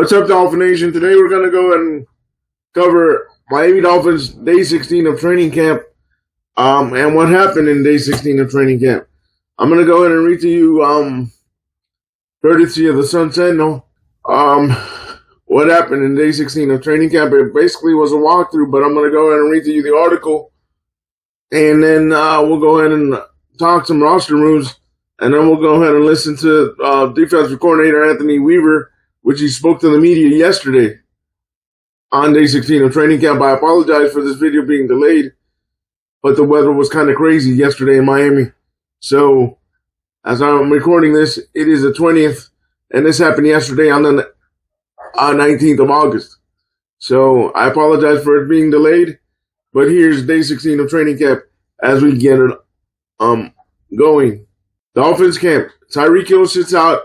What's up, Dolphin Nation? Today we're going to go and cover Miami Dolphins Day 16 of training camp and what happened in Day 16 of training camp. I'm going to go ahead and read to you, courtesy of the Sun Sentinel, what happened in Day 16 of training camp. It basically was a walkthrough, but I'm going to go ahead and read to you the article, and then we'll go ahead and talk some roster moves, and then we'll go ahead and listen to defensive coordinator Anthony Weaver, which he spoke to the media yesterday on Day 16 of training camp. I apologize for this video being delayed, but the weather was kind of crazy yesterday in Miami. So, as I'm recording this, it is the 20th, and this happened yesterday on the 19th of August. So, I apologize for it being delayed, but here's Day 16 of training camp as we get it going. Dolphins camp. Tyreek Hill sits out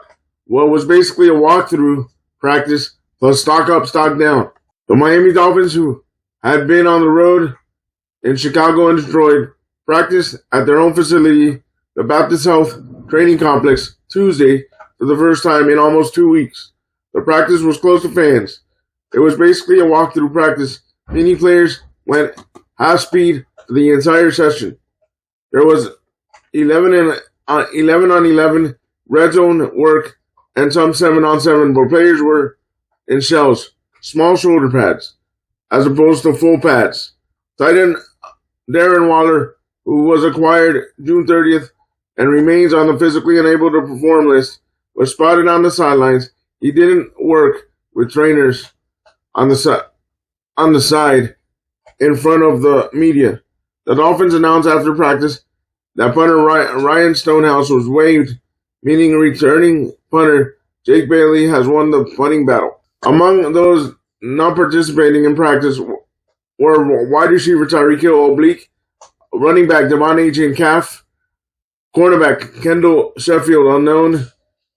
what was basically a walkthrough practice plus stock up, stock down. The Miami Dolphins, who had been on the road in Chicago and Detroit, practiced at their own facility, the Baptist Health Training Complex, Tuesday for the first time in almost 2 weeks. The practice was closed to fans. It was basically a walkthrough practice, meaning players went half speed for the entire session. There was 11 on 11 red zone work and some 7-on-7, where players were in shells, small shoulder pads, as opposed to full pads. Tight end Darren Waller, who was acquired June 30th and remains on the physically unable to perform list, was spotted on the sidelines. He didn't work with trainers on the side in front of the media. The Dolphins announced after practice that punter Ryan Stonehouse was waived, meaning returning punter Jake Bailey has won the punting battle. Among those not participating in practice were wide receiver Tyreek Hill oblique, running back Devon Achane calf, cornerback Kendall Sheffield unknown,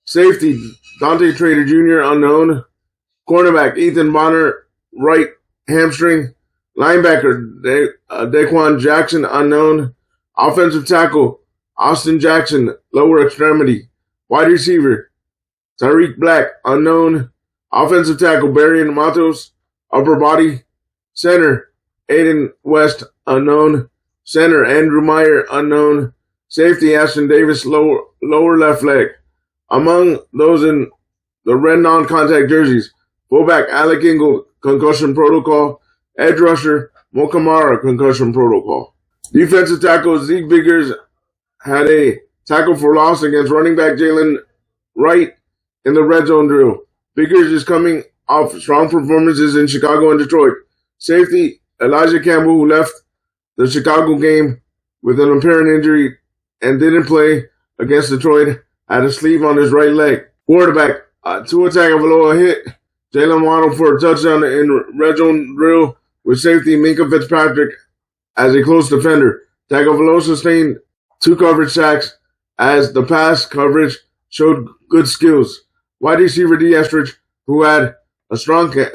safety Dante Trader Jr. unknown, cornerback Ethan Bonner right hamstring, linebacker Daquan Jackson unknown, offensive tackle Austin Jackson lower extremity, wide receiver Tariq Black unknown, offensive tackle Barry Matos upper body, center Aiden West unknown, center Andrew Meyer unknown, safety Ashton Davis lower left leg. Among those in the red non-contact jerseys, fullback Alec Ingle concussion protocol, edge rusher Mo Kamara concussion protocol. Defensive tackle Zeke Biggers had a tackle for loss against running back Jalen Wright in the red zone drill. Biggers is coming off strong performances in Chicago and Detroit. Safety Elijah Campbell, who left the Chicago game with an apparent injury and didn't play against Detroit, had a sleeve on his right leg. Quarterback Tua Tagovailoa hit Jalen Waddle for a touchdown in red zone drill with safety Minka Fitzpatrick as a close defender. Tagovailoa sustained 2 coverage sacks as the pass coverage showed good skills. Wide receiver D. Estridge, who's had a strong camp,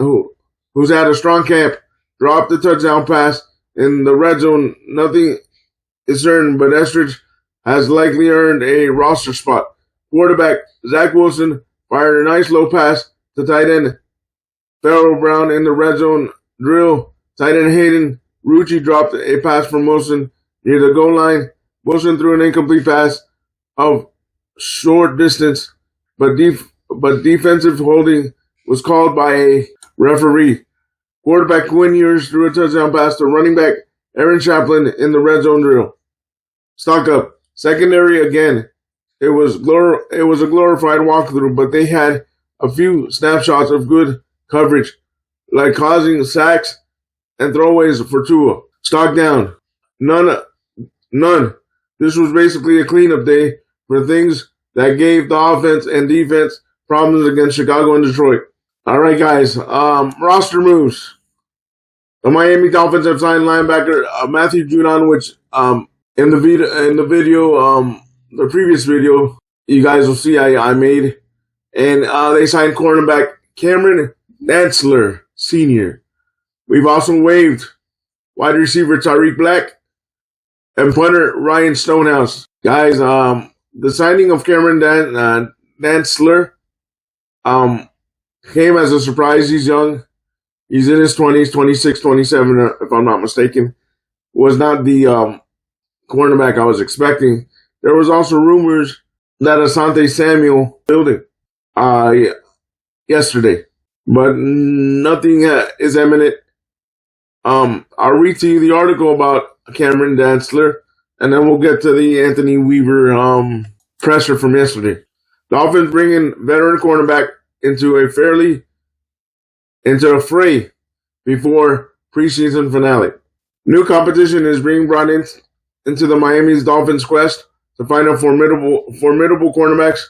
dropped the touchdown pass in the red zone. Nothing is certain, but Estridge has likely earned a roster spot. Quarterback Zach Wilson fired a nice low pass to tight end Farrell Brown in the red zone drill. Tight end Hayden Rucci dropped a pass from Wilson near the goal line. Wilson threw an incomplete pass of short distance, but defensive holding was called by a referee. Quarterback Quinn Ewers threw a touchdown pass to running back Aaron Chaplin in the red zone drill. Stock up. Secondary again. It was a glorified walkthrough, but they had a few snapshots of good coverage, like causing sacks and throwaways for Tua. Stock down. None. This was basically a cleanup day for things that gave the offense and defense problems against Chicago and Detroit. All right, guys. Roster moves. The Miami Dolphins have signed linebacker Matthew Judon, which in the previous video, you guys will see I made, and they signed cornerback Cameron Dantzler Sr. We've also waived wide receiver Tariq Black and punter Ryan Stonehouse. Guys, the signing of Cameron Dantzler came as a surprise. He's young. He's in his 20s, 26, 27, if I'm not mistaken. Was not the cornerback I was expecting. There was also rumors that Asante Samuel building yesterday, but nothing is imminent. I'll read to you the article about Cameron Dantzler, and then we'll get to the Anthony Weaver presser from yesterday. Dolphins bringing veteran cornerback into a fray before preseason finale. New competition is being brought into the Miami Dolphins quest to find a formidable cornerbacks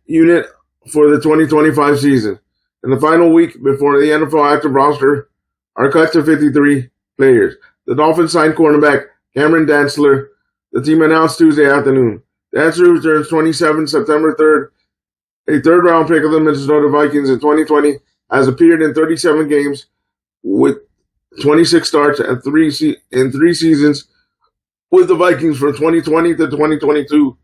unit for the 2025 season. In the final week before the NFL active roster are cut to 53 players, the Dolphins signed cornerback Cameron Dantzler. The team announced Tuesday afternoon. Dantzler, who turns 27 September 3rd, a third-round pick of the Minnesota Vikings in 2020, has appeared in 37 games with 26 starts and in three seasons with the Vikings from 2020 to 2022.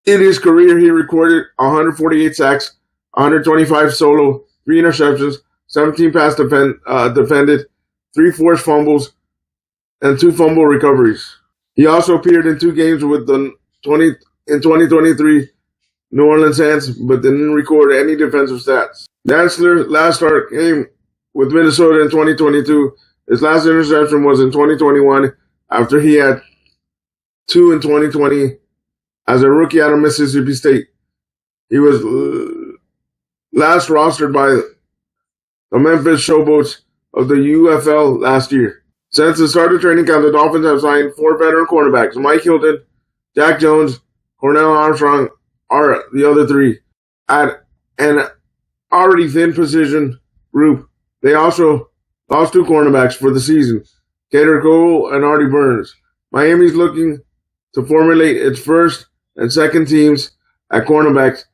In his career, he recorded 148 sacks, 125 solo, 3 interceptions, 17 pass defended, 3 forced fumbles, and 2 fumble recoveries. He also appeared in 2 games with the 2023 New Orleans Saints, but didn't record any defensive stats. Dantzler's last start came with Minnesota in 2022. His last interception was in 2021 after he had 2 in 2020 as a rookie out of Mississippi State. He was last rostered by the Memphis Showboats of the UFL last year. Since the start of training camp, the Dolphins have signed 4 veteran cornerbacks. Mike Hilton, Jack Jones, Cornell Armstrong are the other 3. At an already thin position group, they also lost 2 cornerbacks for the season, Kader Cole and Artie Burns. Miami's looking to formulate its first and second teams at cornerbacks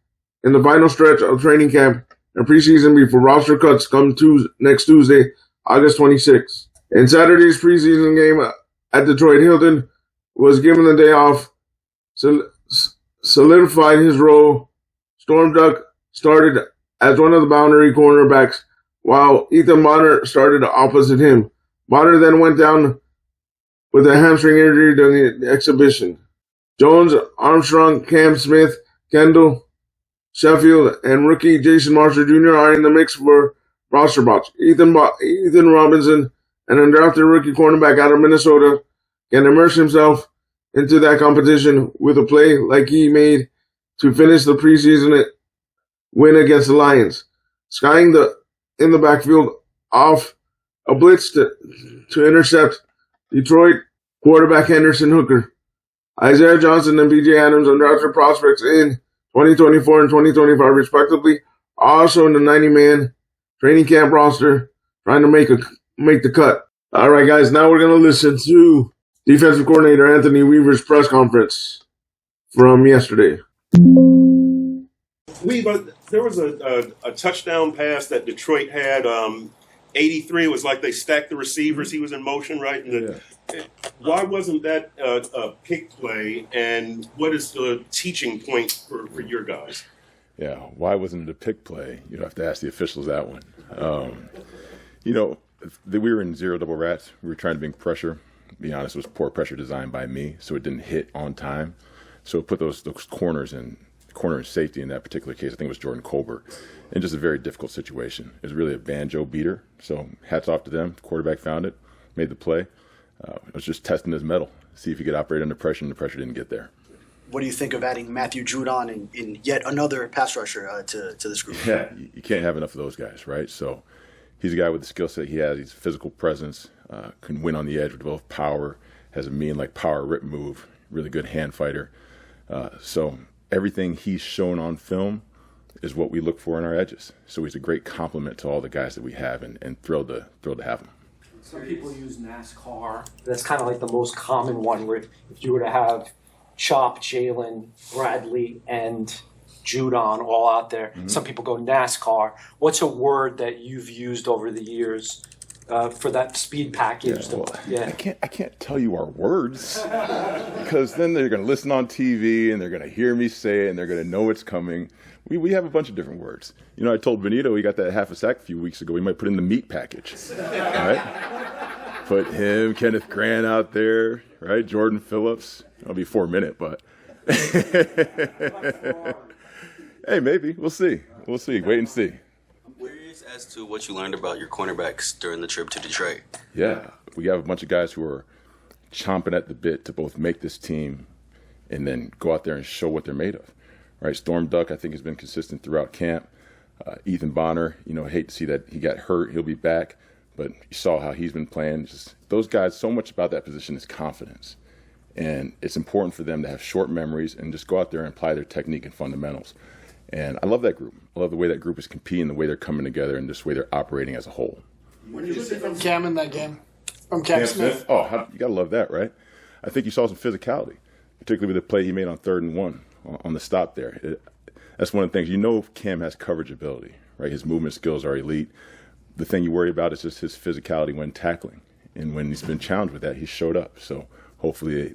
in the final stretch of training camp and preseason before roster cuts come next Tuesday, August 26th. In Saturday's preseason game at Detroit, Hilton was given the day off, solidified his role. Storm Duck started as one of the boundary cornerbacks, while Ethan Bonner started opposite him. Bonner then went down with a hamstring injury during the exhibition. Jones, Armstrong, Cam Smith, Kendall, Sheffield, and rookie Jason Marshall Jr. are in the mix for roster spots. Ethan Robinson, an undrafted rookie cornerback out of Minnesota, can immerse himself into that competition with a play like he made to finish the preseason win against the Lions, skying in the backfield off a blitz to intercept Detroit quarterback Henderson Hooker. Isaiah Johnson and B.J. Adams, undrafted prospects in 2024 and 2025 respectively, are also in the 90-man training camp roster trying to make the cut. All right, guys, now we're going to listen to defensive coordinator Anthony Weaver's press conference from yesterday. Weaver, there was a touchdown pass that Detroit had, 83. It was like they stacked the receivers. He was in motion, right? Why wasn't that a pick play, and what is the teaching point for your guys? Yeah, why wasn't it a pick play? You have to ask the officials that one. We were in zero double rats. We were trying to bring pressure. To be honest, it was poor pressure designed by me, so it didn't hit on time. So it put those corners in. Corner and safety in that particular case, I think it was Jordan Colbert, in just a very difficult situation. It was really a banjo beater, so hats off to them. The quarterback found it, made the play. It was just testing his mettle, see if he could operate under pressure, and the pressure didn't get there. What do you think of adding Matthew Judon in yet another pass rusher to this group? Yeah, you can't have enough of those guys, right? So he's a guy with the skill set he has. He's a physical presence, can win on the edge with both power, has a mean power rip move, really good hand fighter. So everything he's shown on film is what we look for in our edges. So he's a great complement to all the guys that we have, and thrilled to have him. Some people use NASCAR. That's kind of like the most common one, where if you were to have Chop, Jalen, Bradley, and Judon all out there, some people go NASCAR. What's a word that you've used over the years for that speed package. I can't tell you our words because then they're going to listen on TV and they're going to hear me say it and they're going to know it's coming. We have a bunch of different words. You know, I told Benito we got that half a sack a few weeks ago. We might put in the meat package, right? Put him, Kenneth Grant out there, right? Jordan Phillips. It'll be 4-minute, but hey, maybe we'll see. We'll see. Wait and see. I'm curious as to what you learned about your cornerbacks during the trip to Detroit. Yeah, we have a bunch of guys who are chomping at the bit to both make this team and then go out there and show what they're made of. Right, Storm Duck, I think, has been consistent throughout camp. Ethan Bonner, you know, I hate to see that he got hurt. He'll be back, but you saw how he's been playing. Just those guys, so much about that position is confidence. And it's important for them to have short memories and just go out there and apply their technique and fundamentals. And I love that group. I love the way that group is competing, the way they're coming together, and just the way they're operating as a whole. What did you see from Cam in that game? From Cam Smith? Oh, you got to love that, right? I think you saw some physicality, particularly with the play he made on 3rd and 1 on the stop there. That's one of the things. You know Cam has coverage ability, right? His movement skills are elite. The thing you worry about is just his physicality when tackling. And when he's been challenged with that, he showed up. So hopefully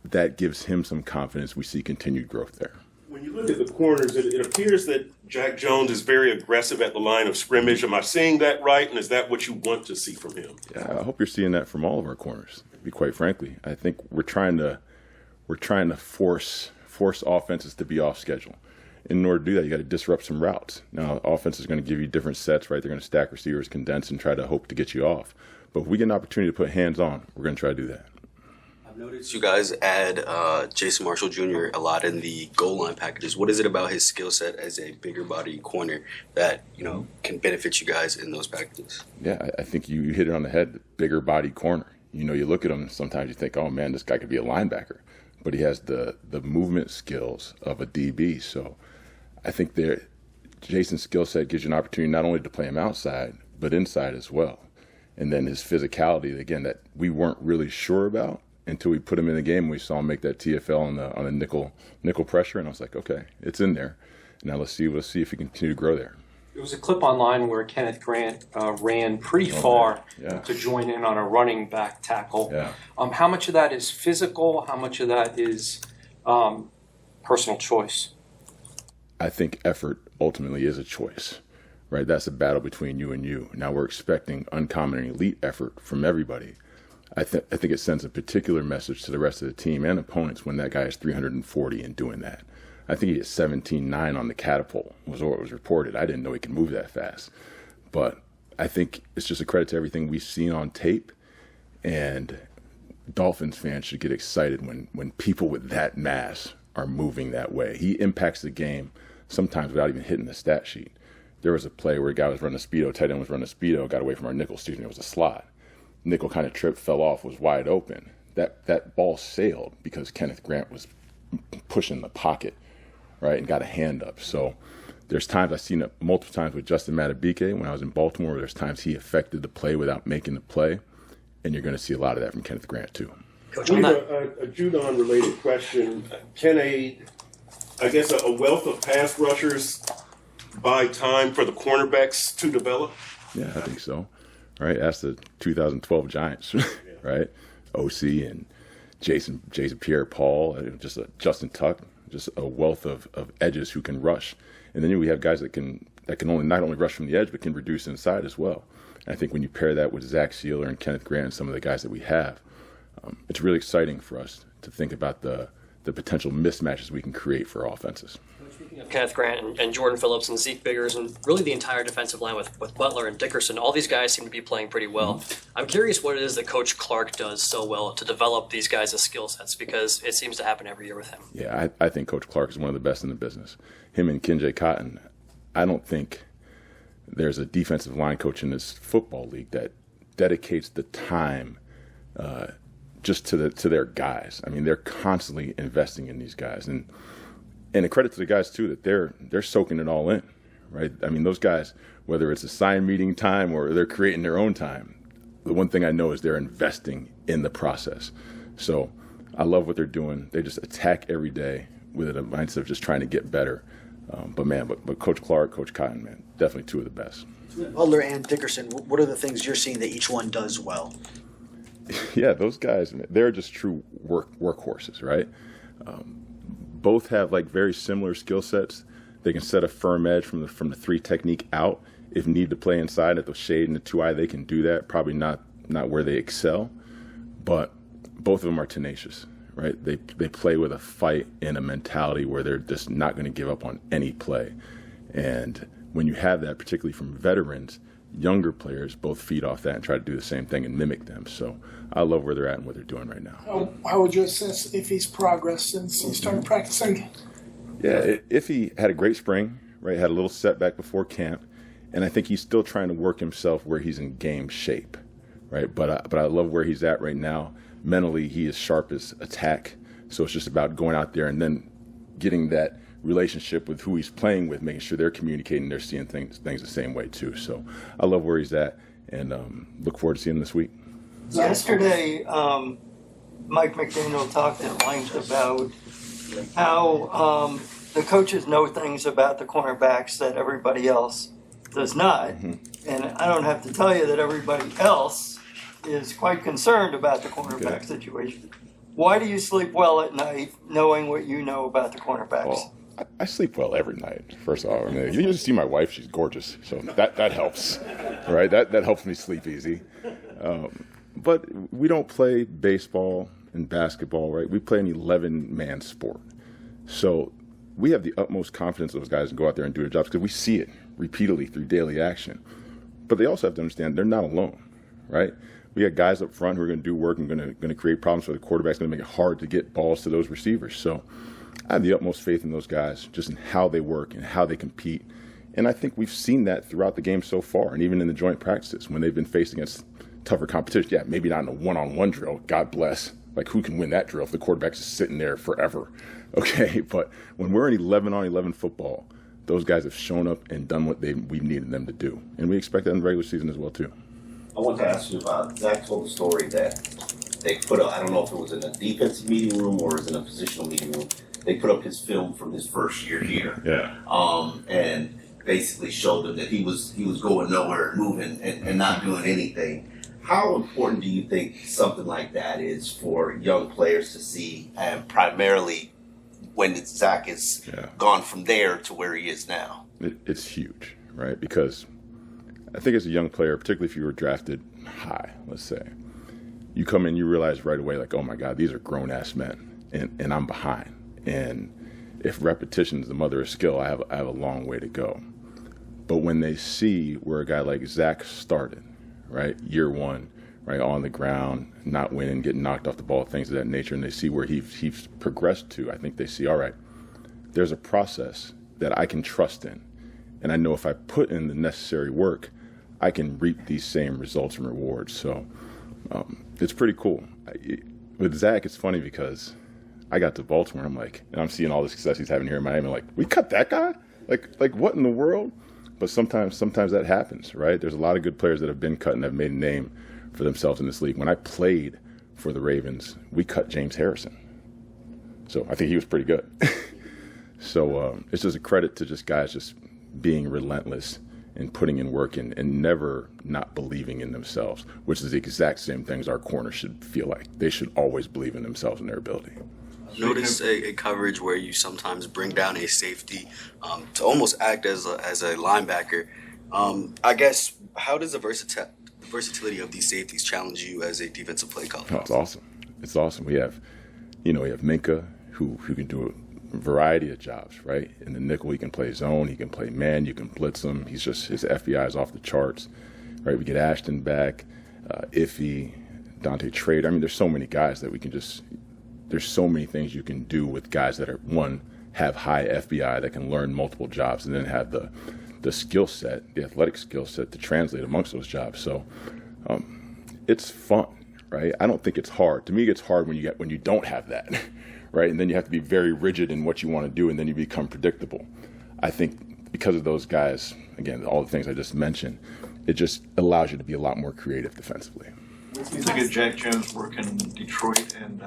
that gives him some confidence. We see continued growth there. When you look at the corners, it appears that Jack Jones is very aggressive at the line of scrimmage. Am I seeing that right? And is that what you want to see from him? Yeah, I hope you're seeing that from all of our corners, to be quite frankly. I think we're trying to force offenses to be off schedule. In order to do that, you got to disrupt some routes. Now, offense is going to give you different sets, right? They're going to stack receivers, condense, and try to hope to get you off. But if we get an opportunity to put hands on, we're going to try to do that. I've noticed you guys add Jason Marshall Jr. a lot in the goal line packages. What is it about his skill set as a bigger body corner that, you know, can benefit you guys in those packages? Yeah, I think you hit it on the head, bigger body corner. You know, you look at him, sometimes you think, oh, man, this guy could be a linebacker. But he has the movement skills of a DB. So I think Jason's skill set gives you an opportunity not only to play him outside, but inside as well. And then his physicality, again, that we weren't really sure about until we put him in the game. We saw him make that TFL on a nickel pressure, and I was like, okay, it's in there. Now let's see if we can continue to grow there. There was a clip online where Kenneth Grant ran pretty far to join in on a running back tackle. Yeah. How much of that is physical? How much of that is personal choice? I think effort ultimately is a choice, right? That's a battle between you and you. Now we're expecting uncommon and elite effort from everybody. I think it sends a particular message to the rest of the team and opponents when that guy is 340 and doing that. I think he hit 17.9 on the catapult was what was reported. I didn't know he could move that fast. But I think it's just a credit to everything we've seen on tape. And Dolphins fans should get excited when people with that mass are moving that way. He impacts the game sometimes without even hitting the stat sheet. There was a play where a guy was running a speedo, tight end was running a speedo, got away from our nickel. It was a slot. Nickel kind of tripped, fell off, was wide open. That ball sailed because Kenneth Grant was pushing the pocket, right, and got a hand up. So there's times I've seen it multiple times with Justin Madubuike when I was in Baltimore. There's times he affected the play without making the play, and you're going to see a lot of that from Kenneth Grant too. Coach, a Judon-related question. Can a wealth of pass rushers buy time for the cornerbacks to develop? Yeah, I think so. Right, ask the 2012 Giants, right? OC and Jason Pierre-Paul, Justin Tuck, just a wealth of edges who can rush. And then we have guys that can only not only rush from the edge but can reduce inside as well. And I think when you pair that with Zach Sealer and Kenneth Grant and some of the guys that we have, it's really exciting for us to think about the potential mismatches we can create for offenses. Speaking of Kenneth Grant and Jordan Phillips and Zeke Biggers and really the entire defensive line with Butler and Dickerson, all these guys seem to be playing pretty well. Mm-hmm. I'm curious what it is that Coach Clark does so well to develop these guys' skill sets, because it seems to happen every year with him. Yeah, I think Coach Clark is one of the best in the business. Him and Kenjay Cotton, I don't think there's a defensive line coach in this football league that dedicates the time just to their guys. I mean, they're constantly investing in these guys, and a credit to the guys too that they're soaking it all in, right? I mean, those guys, whether it's a sign meeting time or they're creating their own time, the one thing I know is they're investing in the process. So I love what they're doing. They just attack every day with a mindset of just trying to get better. But Coach Clark, Coach Cotton, man, definitely two of the best. Butler and Dickerson, what are the things you're seeing that each one does well? Yeah, those guys, they're just true workhorses, right? Both have like very similar skill sets. They can set a firm edge from the three technique out. If need to play inside at the shade and the 2-eye, they can do that. Probably not where they excel, but both of them are tenacious, right? They play with a fight and a mentality where they're just not going to give up on any play. And when you have that, particularly from veterans, younger players both feed off that and try to do the same thing and mimic them. So I love where they're at and what they're doing right now. How would you assess Iffy's progress since he started practicing? Yeah, Iffy had a great spring, right? Had a little setback before camp, and I think he's still trying to work himself where he's in game shape, right? But I love where he's at right now. Mentally, he is sharp as attack, so it's just about going out there and then getting that relationship with who he's playing with, making sure they're communicating, they're seeing things the same way too. So I love where he's at, and look forward to seeing him this week. Yesterday, Mike McDaniel talked at length about how the coaches know things about the cornerbacks that everybody else does not. And I don't have to tell you that everybody else is quite concerned about the cornerback situation. Why do you sleep well at night knowing what you know about the cornerbacks? Well, I sleep well every night, first of all. I mean, you just see my wife, she's gorgeous, so that helps, right? That helps me sleep easy. But we don't play baseball and basketball, right? We play an 11-man sport. So we have the utmost confidence of those guys to go out there and do their jobs because we see it repeatedly through daily action. But they also have to understand they're not alone, right? We got guys up front who are going to do work and going to create problems for the quarterback. It's going to make it hard to get balls to those receivers. So I have the utmost faith in those guys, just in how they work and how they compete. And I think we've seen that throughout the game so far, and even in the joint practices when they've been faced against tougher competition. Yeah, maybe not in a one-on-one drill, God bless. Like, who can win that drill if the quarterback's just sitting there forever? Okay, but when we're in 11-on-11 football, those guys have shown up and done what we needed them to do. And we expect that in the regular season as well, too. I want to ask you about, Zach told the story that they put up, I don't know if it was in a defensive meeting room or it was in a positional meeting room, they put up his film from his first year here. Yeah. And basically showed them that he was going nowhere, moving and not doing anything. How important do you think something like that is for young players to see, and primarily when Zach is gone from there to where he is now? It's huge, right? Because I think as a young player, particularly if you were drafted high, let's say, you come in, you realize right away, like, oh my God, these are grown-ass men, and I'm behind. And if repetition is the mother of skill, I have a long way to go. But when they see where a guy like Zach started, right, year one, right, on the ground, not winning, getting knocked off the ball, things of that nature, and they see where he's progressed to, I think they see, all right, there's a process that I can trust in. And I know if I put in the necessary work, I can reap these same results and rewards. So it's pretty cool. With Zach, it's funny because I got to Baltimore, I'm like, and I'm seeing all the success he's having here in Miami, like, we cut that guy? Like what in the world? But sometimes that happens, right? There's a lot of good players that have been cut and have made a name for themselves in this league. When I played for the Ravens, we cut James Harrison. So I think he was pretty good. So it's just a credit to just guys just being relentless and putting in work and never not believing in themselves, which is the exact same things our corners should feel like. They should always believe in themselves and their ability. Notice a coverage where you sometimes bring down a safety to almost act as a linebacker. I guess, how does the versatility of these safeties challenge you as a defensive play caller? Oh, it's awesome. It's awesome. We have Minka who can do a variety of jobs, right? In the nickel, he can play zone, he can play man, you can blitz him. His FBI is off the charts, right? We get Ashton back, Iffy, Dante Trader. I mean, there's so many guys that we can just. There's so many things you can do with guys that are, one, have high FBI that can learn multiple jobs and then have the skill set, the athletic skill set to translate amongst those jobs. So it's fun, right? I don't think it's hard. To me, it's hard when you don't have that, right? And then you have to be very rigid in what you want to do, and then you become predictable. I think because of those guys, again, all the things I just mentioned, it just allows you to be a lot more creative defensively. What do you think of Jack Jones working in Detroit, and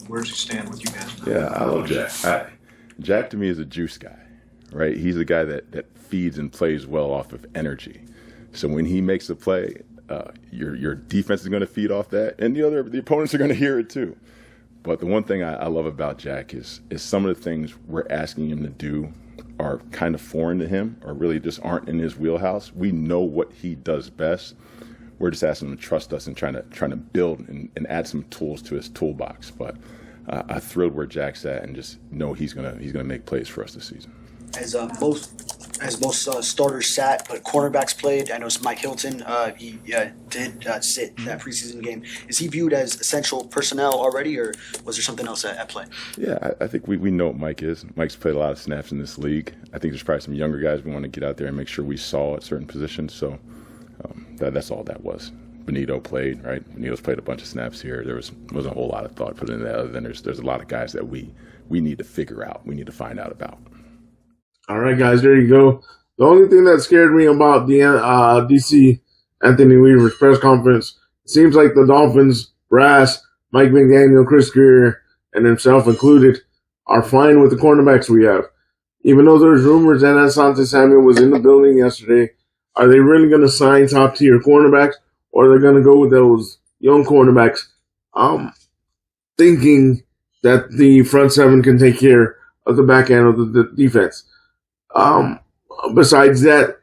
where does he stand with you guys? Yeah, I love Jack. Jack to me is a juice guy, right? He's a guy that feeds and plays well off of energy. So when he makes a play, your defense is going to feed off that, and the opponents are going to hear it too. But the one thing I love about Jack is some of the things we're asking him to do are kind of foreign to him, or really just aren't in his wheelhouse. We know what he does best. We're just asking him to trust us and trying to build and add some tools to his toolbox. But I'm thrilled where Jack's at, and just know he's gonna make plays for us this season. As most starters sat, but cornerbacks played. I know Mike Hilton, he did sit that preseason game. Is he viewed as essential personnel already, or was there something else at play? Yeah, I think we know what Mike is. Mike's played a lot of snaps in this league. I think there's probably some younger guys we want to get out there and make sure we saw at certain positions. So that's all that was. Benito played, right? Benito's played a bunch of snaps here. There wasn't a whole lot of thought put into that, other than there's a lot of guys that we need to figure out. We need to find out about. All right, guys, there you go. The only thing that scared me about the DC Anthony Weaver's press conference, it seems like the Dolphins brass, Mike McDaniel, Chris Greer, and himself included, are fine with the cornerbacks we have. Even though there's rumors that Asante Samuel was in the building yesterday, are they really going to sign top-tier cornerbacks, or are they going to go with those young cornerbacks, thinking that the front seven can take care of the back end of the defense? Besides that,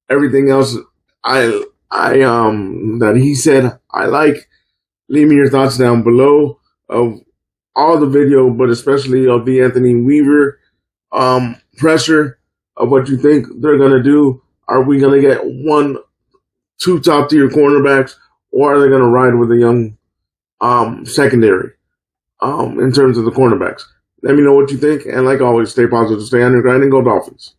everything else that he said, I like. Leave me your thoughts down below of all the video, but especially of the Anthony Weaver pressure, of what you think they're going to do. Are we going to get 2 top-tier cornerbacks, or are they going to ride with a young secondary in terms of the cornerbacks? Let me know what you think, and like always, stay positive, stay on your grind, and go Dolphins.